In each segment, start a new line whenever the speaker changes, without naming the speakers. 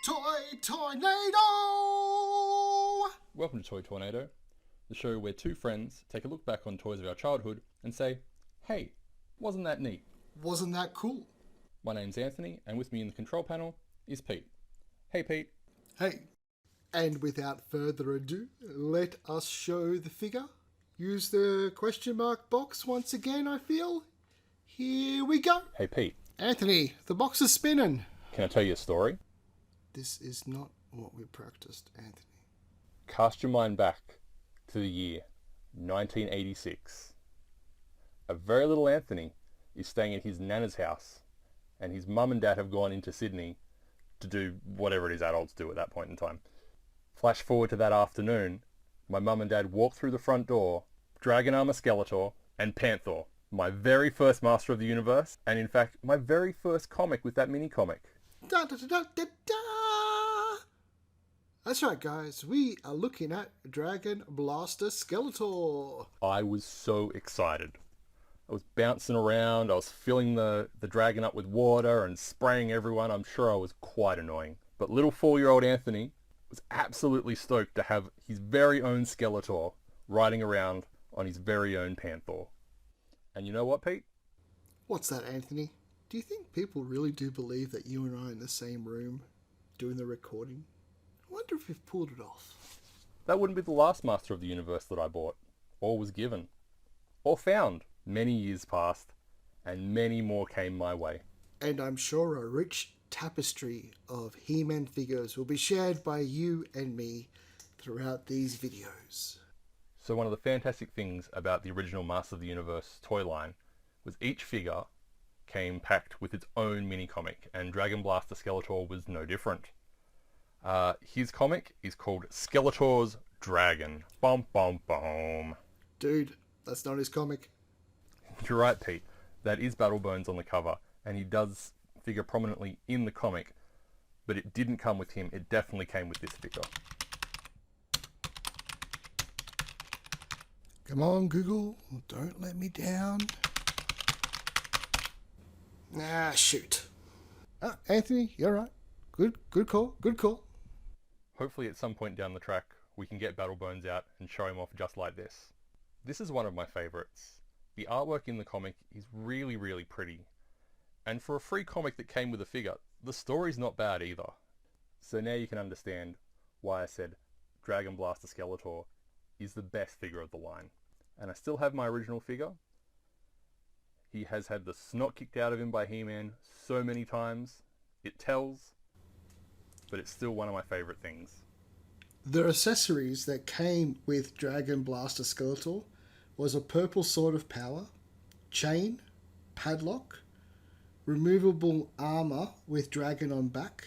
Toynado!
Welcome to Toy Tornado, the show where two friends take a look back on toys of our childhood and say, hey, wasn't that neat?
Wasn't that cool?
My name's Anthony, and with me in the control panel is Pete. Hey Pete.
Hey. And without further ado, let us show the figure. Use the question mark box once again, I feel. Here we go.
Hey Pete.
Anthony, the box is spinning.
Can I tell you a story?
This is not what we practiced, Anthony.
Cast your mind back to the year 1986. A very little Anthony is staying at his nana's house, and his mum and dad have gone into Sydney to do whatever it is adults do at that point in time. Flash forward to that afternoon, my mum and dad walk through the front door, Dragon Armor Skeletor and Panther, my very first Master of the Universe, and in fact, my very first comic with that mini-comic.
Da, da, da, da, da, da. That's right, guys. We are looking at Dragon Blaster Skeletor.
I was so excited. I was bouncing around, I was filling the dragon up with water and spraying everyone. I'm sure I was quite annoying. But little 4-year-old Anthony was absolutely stoked to have his very own Skeletor riding around on his very own Panther. And you know what, Pete?
What's that, Anthony? Do you think people really do believe that you and I are in the same room doing the recording? I wonder if we've pulled it off.
That wouldn't be the last Master of the Universe that I bought, or was given, or found. Many years passed, and many more came my way.
And I'm sure a rich tapestry of He-Man figures will be shared by you and me throughout these videos.
So one of the fantastic things about the original Master of the Universe toy line was each figure came packed with its own mini-comic, and Dragon Blaster Skeletor was no different. His comic is called Skeletor's Dragon. Bom bom bom.
Dude, that's not his comic.
You're right, Pete. That is Battle Bones on the cover, and he does figure prominently in the comic, but it didn't come with him. It definitely came with this figure.
Come on, Google. Don't let me down. Ah, shoot. Ah, Anthony, you're right. Good call. Good call.
Hopefully at some point down the track, we can get Battle Bones out and show him off just like this. This is one of my favourites. The artwork in the comic is really, really pretty. And for a free comic that came with a figure, the story's not bad either. So now you can understand why I said Dragon Blaster Skeletor is the best figure of the line. And I still have my original figure. He has had the snot kicked out of him by He-Man so many times. It tells, but it's still one of my favourite things.
The accessories that came with Dragon Blaster Skeletor was a purple sword of power, chain, padlock, removable armor with dragon on back,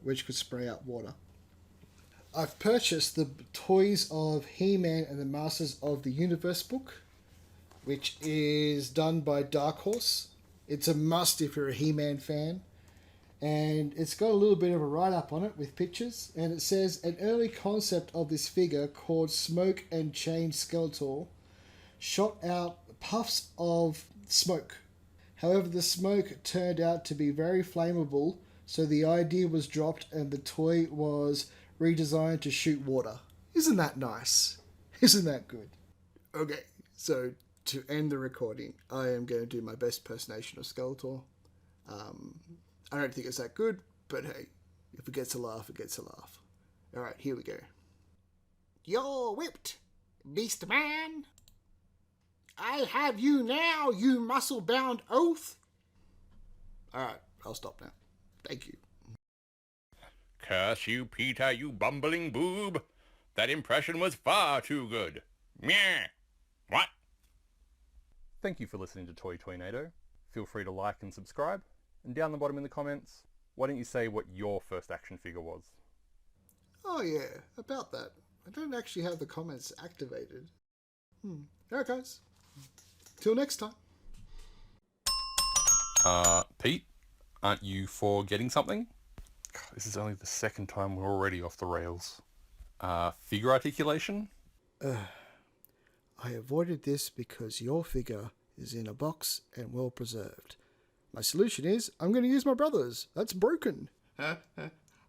which could spray out water. I've purchased the Toys of He-Man and the Masters of the Universe book, which is done by Dark Horse. It's a must if you're a He-Man fan. And it's got a little bit of a write-up on it with pictures. And it says, an early concept of this figure called Smoke and Chain Skeletor shot out puffs of smoke. However, the smoke turned out to be very flammable, so the idea was dropped and the toy was redesigned to shoot water. Isn't that nice? Isn't that good? Okay, so to end the recording, I am going to do my best impersonation of Skeletor. I don't think it's that good, but hey, if it gets a laugh, it gets a laugh. Alright, here we go. You're whipped, beast man. I have you now, you muscle-bound oaf. Alright, I'll stop now. Thank you.
Curse you, Peter, you bumbling boob. That impression was far too good. Meh. What?
Thank you for listening to Toy Toynado. Feel free to like and subscribe. And down the bottom in the comments, why don't you say what your first action figure was?
Oh yeah, about that. I don't actually have the comments activated. Alright guys, till next time.
Pete, aren't you forgetting something? This is only the second time we're already off the rails. Figure articulation?
I avoided this because your figure is in a box and well preserved. My solution is I'm going to use my brother's. That's broken.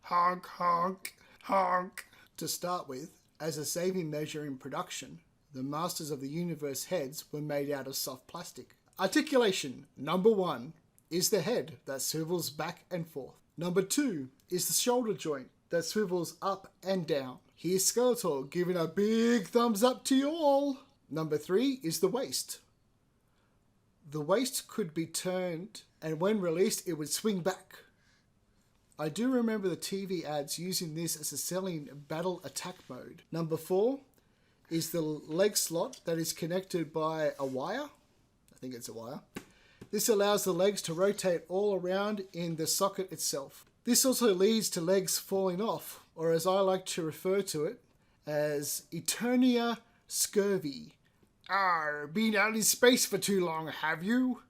Honk, honk, honk. To start with, as a saving measure in production, the Masters of the Universe heads were made out of soft plastic. Articulation, number 1, is the head that swivels back and forth. Number 2 is the shoulder joint that swivels up and down. Here's Skeletor giving a big thumbs up to you all. Number 3 is the waist. The waist could be turned, and when released, it would swing back. I do remember the TV ads using this as a selling battle attack mode. Number 4 is the leg slot that is connected by a wire. I think it's a wire. This allows the legs to rotate all around in the socket itself. This also leads to legs falling off, or as I like to refer to it, as Eternia scurvy. Been out in space for too long, have you?